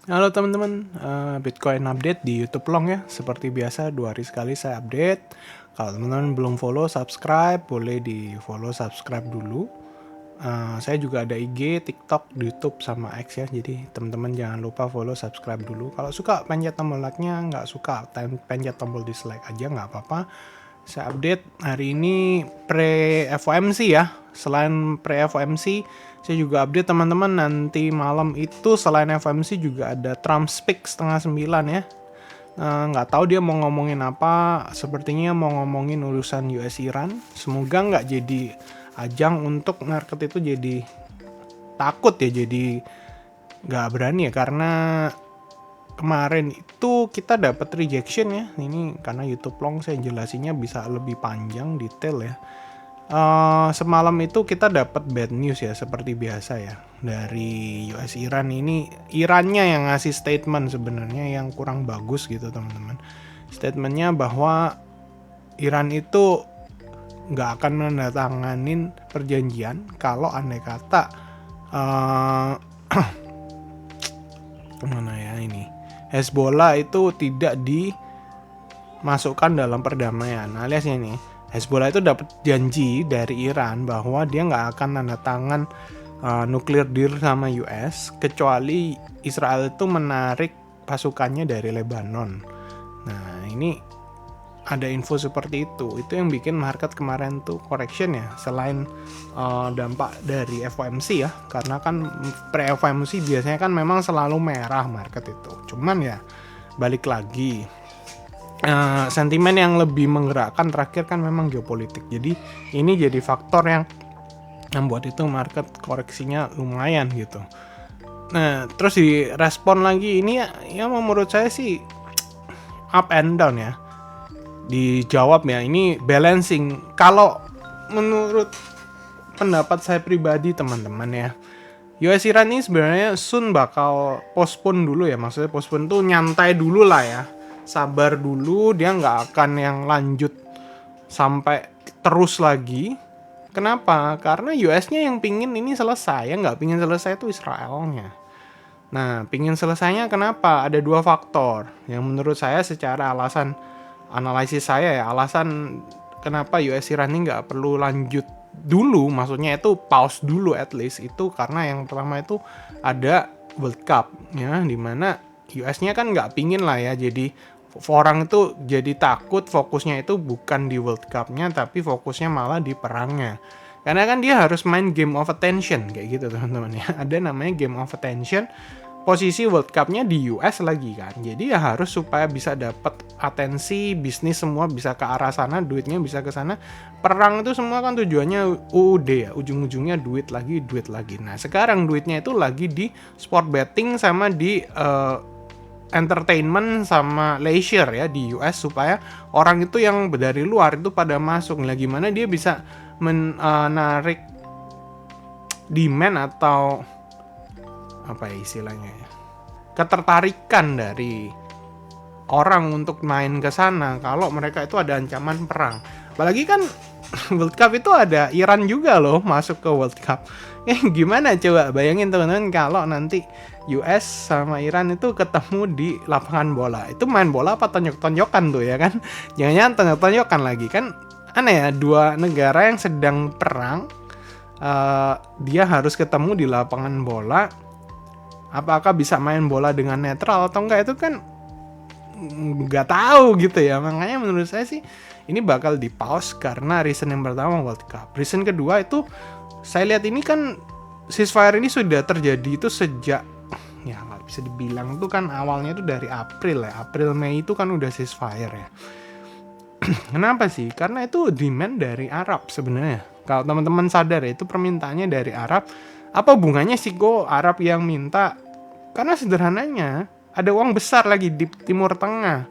Halo teman-teman, Bitcoin update di YouTube Long ya. Seperti biasa 2 hari sekali saya update. Kalau teman-teman belum follow, subscribe, boleh di follow, subscribe dulu. Saya juga ada IG, TikTok, YouTube sama X ya. Jadi teman-teman jangan lupa follow, subscribe dulu. Kalau suka pencet tombol like-nya, nggak suka pencet tombol dislike aja nggak apa-apa. Saya update hari ini pre FOMC ya. Selain pre FOMC, saya juga update teman-teman nanti malam itu selain FOMC juga ada Trump Speak 8:30 ya. Nggak tahu dia mau ngomongin apa. Sepertinya mau ngomongin urusan US Iran. Semoga nggak jadi ajang untuk market itu jadi takut ya, jadi nggak berani ya, karena kemarin itu kita dapat rejection ya. Ini karena YouTube Long saya jelasinnya bisa lebih panjang detail ya. Semalam itu kita dapat bad news ya, seperti biasa ya, dari US Iran. Ini Irannya yang ngasih statement sebenarnya yang kurang bagus gitu teman-teman. Statementnya bahwa Iran itu nggak akan menandatanganin perjanjian kalau andai kata mana ya ini Hezbollah itu tidak dimasukkan dalam perdamaian. Alias ini Hezbollah itu dapat janji dari Iran bahwa dia nggak akan tanda tangan nuklir deal sama US kecuali Israel itu menarik pasukannya dari Lebanon. Nah ini ada info seperti itu yang bikin market kemarin tuh correction ya, selain dampak dari FOMC ya, karena kan pre FOMC biasanya kan memang selalu merah market itu. Cuman ya balik lagi, sentimen yang lebih menggerakkan terakhir kan memang geopolitik. Jadi ini jadi faktor yang membuat itu market koreksinya lumayan gitu. Nah terus direspon lagi ini ya menurut saya sih up and down ya. Dijawab ya, ini balancing. Kalau menurut pendapat saya pribadi teman-teman ya, US Iran ini sebenarnya soon bakal postpone dulu ya. Maksudnya postpone tuh nyantai dulu lah ya, sabar dulu, dia nggak akan yang lanjut sampai terus lagi. Kenapa? Karena US-nya yang pingin ini selesai, ya nggak pingin selesai itu Israelnya. Nah, pingin selesainya kenapa? Ada 2 faktor yang menurut saya secara analisis saya ya, alasan kenapa US Iran ini nggak perlu lanjut dulu, maksudnya itu pause dulu at least, itu karena yang pertama itu ada World Cup ya, dimana US-nya kan nggak pingin lah ya, jadi orang itu jadi takut fokusnya itu bukan di World Cup-nya tapi fokusnya malah di perangnya, karena kan dia harus main game of attention kayak gitu teman-teman ya. Ada namanya game of attention, posisi World Cup-nya di US lagi kan. Jadi ya harus supaya bisa dapat atensi, bisnis semua bisa ke arah sana, duitnya bisa ke sana. Perang itu semua kan tujuannya UUD ya, ujung-ujungnya duit lagi. Nah, sekarang duitnya itu lagi di sport betting sama di entertainment sama leisure ya di US, supaya orang itu yang dari luar itu pada masuk. Nah, gimana dia bisa menarik demand atau apa ya istilahnya ya, ketertarikan dari orang untuk main ke sana kalau mereka itu ada ancaman perang. Apalagi kan World Cup itu ada Iran juga loh masuk ke World Cup. Gimana coba bayangin teman-teman kalau nanti US sama Iran itu ketemu di lapangan bola. Itu main bola apa tonjok-tonjokan tuh ya kan? Jangan-jangan tonjok-tonjokan lagi kan, aneh ya, 2 negara yang sedang perang, dia harus ketemu di lapangan bola. Apakah bisa main bola dengan netral atau enggak, itu kan nggak tahu gitu ya. Makanya menurut saya sih ini bakal di pause karena reason yang pertama World Cup. Reason kedua itu saya lihat ini kan ceasefire ini sudah terjadi itu sejak, ya nggak bisa dibilang itu kan awalnya itu dari April ya, April Mei itu kan udah ceasefire ya. Kenapa sih? Karena itu demand dari Arab sebenarnya. Kalau teman-teman sadar ya, itu permintaannya dari Arab. Apa hubungannya sih kok Arab yang minta? Karena sederhananya ada uang besar lagi di Timur Tengah.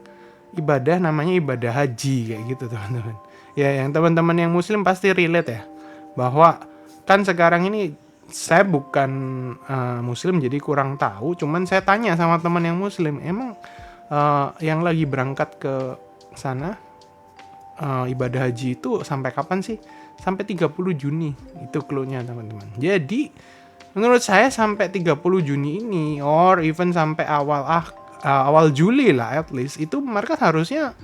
Ibadah namanya ibadah haji kayak gitu teman-teman. Ya yang teman-teman yang muslim pasti relate ya. Bahwa kan sekarang ini saya bukan muslim jadi kurang tahu. Cuman saya tanya sama teman yang muslim, emang yang lagi berangkat ke sana ibadah haji itu sampai kapan sih? Sampai 30 Juni. Itu clue-nya teman-teman. Jadi Menurut saya sampai 30 Juni ini, or even sampai awal Juli lah at least, itu market harusnya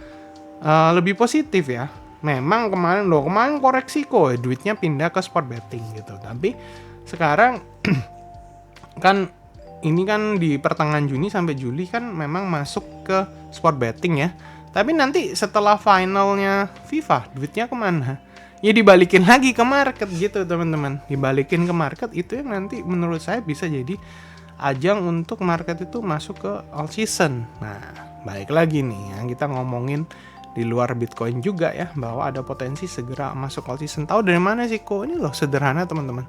lebih positif ya. Memang kemarin koreksi kok, duitnya pindah ke sport betting gitu. Tapi sekarang kan ini kan di pertengahan Juni sampai Juli kan memang masuk ke sport betting ya. Tapi nanti setelah finalnya FIFA, duitnya kemana? Ya dibalikin lagi ke market gitu teman-teman. Dibalikin ke market, itu yang nanti menurut saya bisa jadi ajang untuk market itu masuk ke all season. Nah, balik lagi nih yang kita ngomongin di luar Bitcoin juga ya, bahwa ada potensi segera masuk all season. Tahu dari mana sih kok? Ini loh sederhana teman-teman.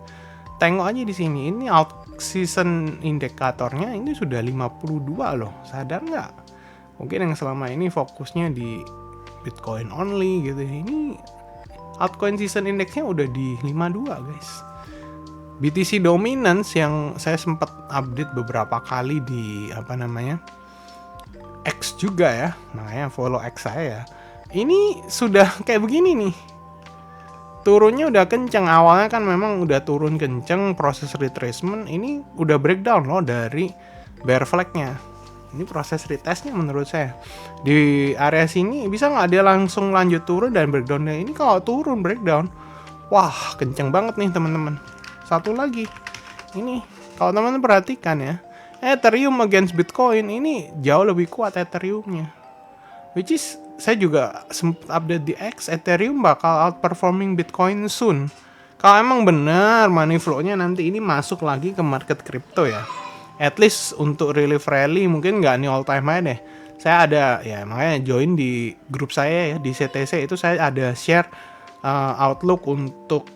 Tengok aja di sini, ini out season indikatornya ini sudah 52 loh. Sadar nggak? Mungkin yang selama ini fokusnya di Bitcoin only gitu. Ini altcoin season indexnya udah di 52 guys. BTC dominance yang saya sempat update beberapa kali di X juga ya, makanya follow X saya ya. Ini sudah kayak begini nih, turunnya udah kenceng. Awalnya kan memang udah turun kenceng, proses retracement ini udah breakdown loh dari bear flag-nya. Ini proses retestnya menurut saya di area sini bisa nggak dia langsung lanjut turun dan breakdownnya. Ini kalau turun breakdown, wah kenceng banget nih teman-teman. Satu lagi, ini kalau teman-teman perhatikan ya, Ethereum against Bitcoin ini jauh lebih kuat Ethereumnya, which is saya juga sempat update di X, Ethereum bakal outperforming Bitcoin soon. Kalau emang benar money flow-nya nanti ini masuk lagi ke market crypto ya. At least untuk relief rally mungkin nggak nih all time high deh. Saya ada ya, makanya join di grup saya ya di CTC itu, saya ada share outlook untuk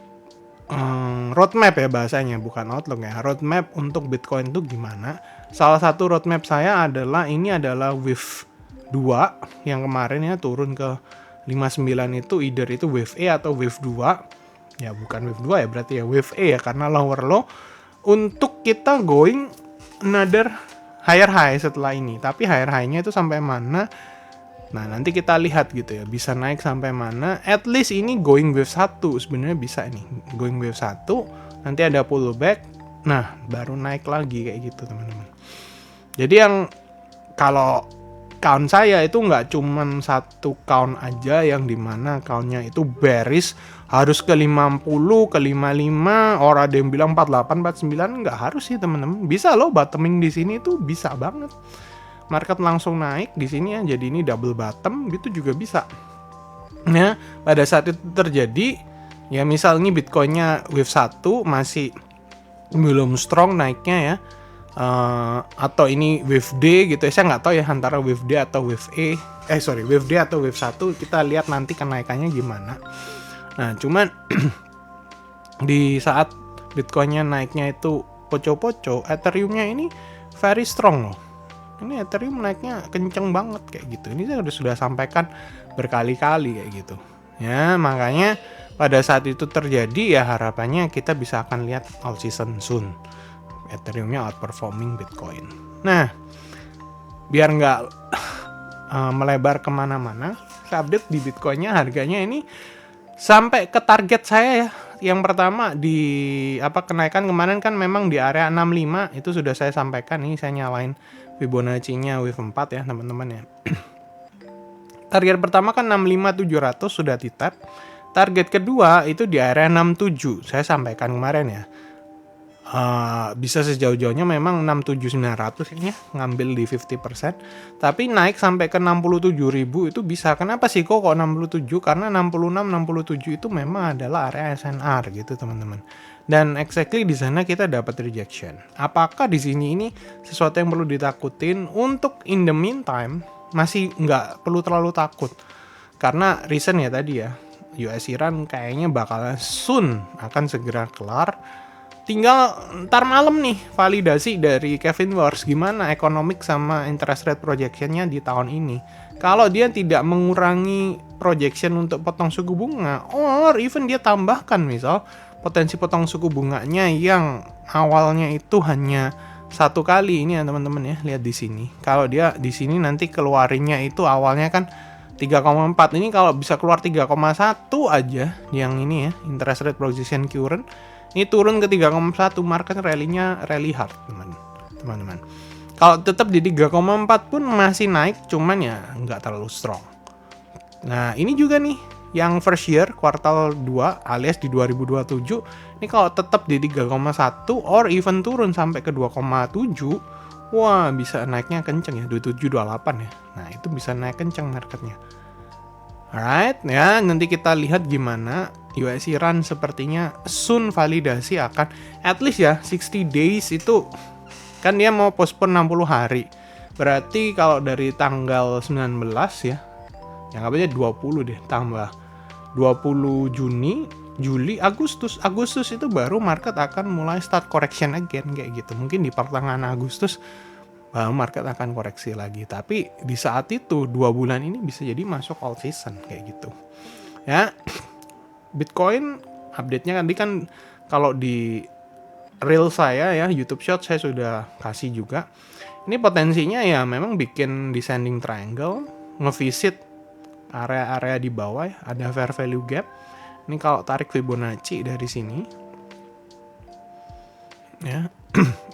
roadmap ya bahasanya, bukan outlook ya, roadmap untuk Bitcoin itu gimana. Salah satu roadmap saya adalah ini adalah wave 2 yang kemarin ya turun ke 59 itu, either itu wave E atau wave 2. Ya bukan wave 2 ya, berarti ya wave E ya, karena lower low untuk kita going another higher high setelah ini. Tapi higher high-nya itu sampai mana? Nah, nanti kita lihat gitu ya, bisa naik sampai mana. At least ini going wave 1 sebenarnya bisa nih. Going wave 1, nanti ada pullback. Nah, baru naik lagi kayak gitu, teman-teman. Jadi yang kalau count saya itu nggak cuman satu count aja yang dimana countnya itu bearish harus ke 50, ke 55, orang ada yang bilang 48, 49, nggak harus sih teman-teman. Bisa loh bottoming di sini tuh bisa banget. Market langsung naik di sini ya, jadi ini double bottom gitu juga bisa. Nah, pada saat itu terjadi, ya misal ini Bitcoinnya wave 1 masih belum strong naiknya ya, atau ini wave D gitu ya, saya nggak tahu ya antara wave D atau wave wave D atau wave 1, kita lihat nanti kenaikannya gimana. Nah cuman di saat Bitcoinnya naiknya itu poco-poco, Ethereumnya ini very strong loh. Ini Ethereum naiknya kenceng banget kayak gitu. Ini saya sudah sampaikan berkali-kali kayak gitu ya, makanya pada saat itu terjadi ya harapannya kita bisa akan lihat all season soon Ethereumnya outperforming Bitcoin. Nah, biar nggak melebar kemana-mana, saya update di Bitcoinnya harganya ini sampai ke target saya ya. Yang pertama di kenaikan kemarin kan memang di area 65 itu sudah saya sampaikan. Ini saya nyalain Fibonacci-nya wave 4 ya teman-teman ya. Target pertama kan 65.700 sudah di-tap. Target kedua itu di area 67. Saya sampaikan kemarin ya. Bisa sejauh-jauhnya memang 67.900 ini ya, ngambil di 50%, tapi naik sampai ke 67.000 itu bisa. Kenapa sih kok 67? Karena 66-67 itu memang adalah area SNR gitu teman-teman. Dan exactly di sana kita dapat rejection. Apakah di sini ini sesuatu yang perlu ditakutin? Untuk in the meantime masih nggak perlu terlalu takut, karena reason ya tadi ya, US Iran kayaknya bakalan soon akan segera kelar. Tinggal ntar malam nih validasi dari Kevin Wars gimana economic sama interest rate projectionnya di tahun ini. Kalau dia tidak mengurangi projection untuk potong suku bunga, or even dia tambahkan misal potensi potong suku bunganya yang awalnya itu hanya satu kali ini ya teman-teman ya, lihat di sini. Kalau dia di sini nanti keluarinnya itu awalnya kan 3,4, ini kalau bisa keluar 3,1 aja yang ini ya interest rate projection current, Ini turun ke 3,1, market rally-nya rally hard, teman-teman. Kalau tetap di 3,4 pun masih naik, cuman ya nggak terlalu strong. Nah, ini juga nih yang first year kuartal 2 alias di 2027. Ini kalau tetap di 3,1 or even turun sampai ke 2,7, wah bisa naiknya kenceng ya, 27 28 ya. Nah, itu bisa naik kenceng marketnya. Alright, ya nanti kita lihat gimana US Iran sepertinya soon validasi akan at least ya 60 days itu kan dia mau postpone 60 hari. Berarti kalau dari tanggal 19 ya, yang apa aja 20 deh tambah 20 Juni, Juli, Agustus itu baru market akan mulai start correction again kayak gitu. Mungkin di pertengahan Agustus market akan koreksi lagi. Tapi di saat itu 2 bulan ini bisa jadi masuk all season kayak gitu. Ya. Bitcoin update-nya tadi kan kalau di reel saya ya, YouTube Short saya sudah kasih juga. Ini potensinya ya memang bikin descending triangle, ngevisit area-area di bawah ya, ada fair value gap. Ini kalau tarik Fibonacci dari sini. Ya.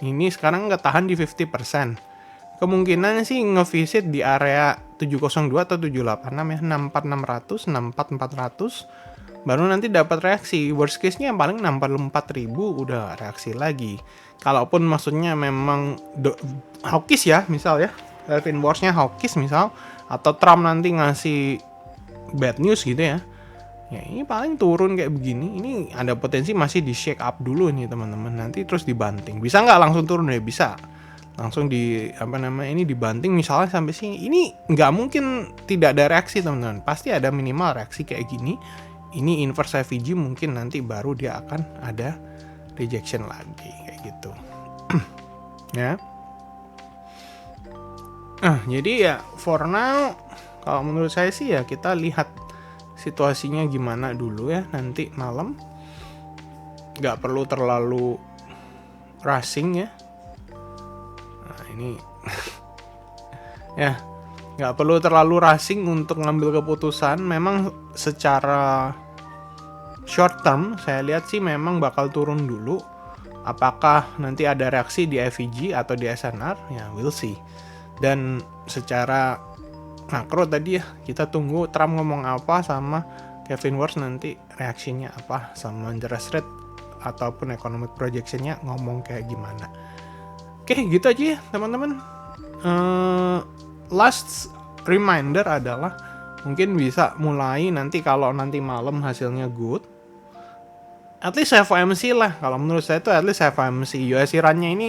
Ini sekarang nggak tahan di 50%. Kemungkinan sih ngevisit di area 702 atau 786 ya, 64600, 64400 baru nanti dapat reaksi. Worst case-nya paling 64.000 udah reaksi lagi. Kalaupun maksudnya memang hawkish ya, misal ya, Elvin Wars-nya hawkish misal, atau Trump nanti ngasih bad news gitu ya. Ya ini paling turun kayak begini. Ini ada potensi masih di shake up dulu nih teman-teman. Nanti terus dibanting. Bisa nggak langsung turun ya? Bisa. Langsung ini dibanting misalnya sampai sini. Ini nggak mungkin tidak ada reaksi teman-teman. Pasti ada minimal reaksi kayak gini. Ini inverse FVG mungkin nanti baru dia akan ada rejection lagi kayak gitu. Ya. Jadi ya for now kalau menurut saya sih ya kita lihat situasinya gimana dulu ya nanti malam. Nggak perlu terlalu rushing ya. Ini ya nggak perlu terlalu rushing untuk ngambil keputusan. Memang secara short term saya lihat sih memang bakal turun dulu. Apakah nanti ada reaksi di FVG atau di SNR ya we'll see. Dan secara makro tadi ya kita tunggu Trump ngomong apa sama Kevin Wars nanti reaksinya apa sama interest rate ataupun economic projectionnya ngomong kayak gimana. Oke, gitu aja ya teman-teman. Last reminder adalah mungkin bisa mulai nanti kalau nanti malam hasilnya good, at least FOMC lah. Kalau menurut saya itu at least FOMC US Irannya ini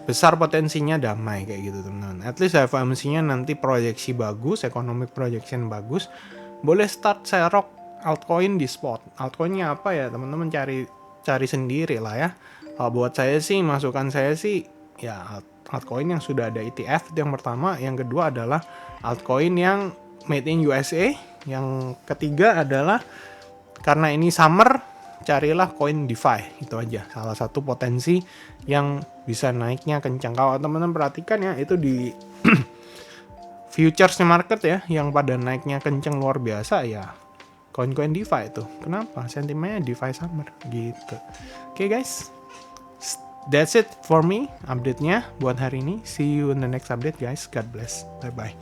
besar potensinya damai kayak gitu teman-teman. At least FOMC-nya nanti proyeksi bagus, economic projection bagus, boleh start serok altcoin di spot. Altcoinnya apa ya teman-teman cari sendiri lah ya. Kalau buat saya sih, masukan saya sih ya altcoin yang sudah ada ETF itu yang pertama, yang kedua adalah altcoin yang made in USA, yang ketiga adalah karena ini summer carilah koin DeFi, itu aja salah satu potensi yang bisa naiknya kencang. Kalau teman-teman perhatikan ya itu di futures market ya yang pada naiknya kencang luar biasa ya koin-koin DeFi itu. Kenapa? Sentimennya DeFi summer gitu. Oke guys, that's it for me update-nya buat hari ini. See you in the next update guys. God bless. Bye bye.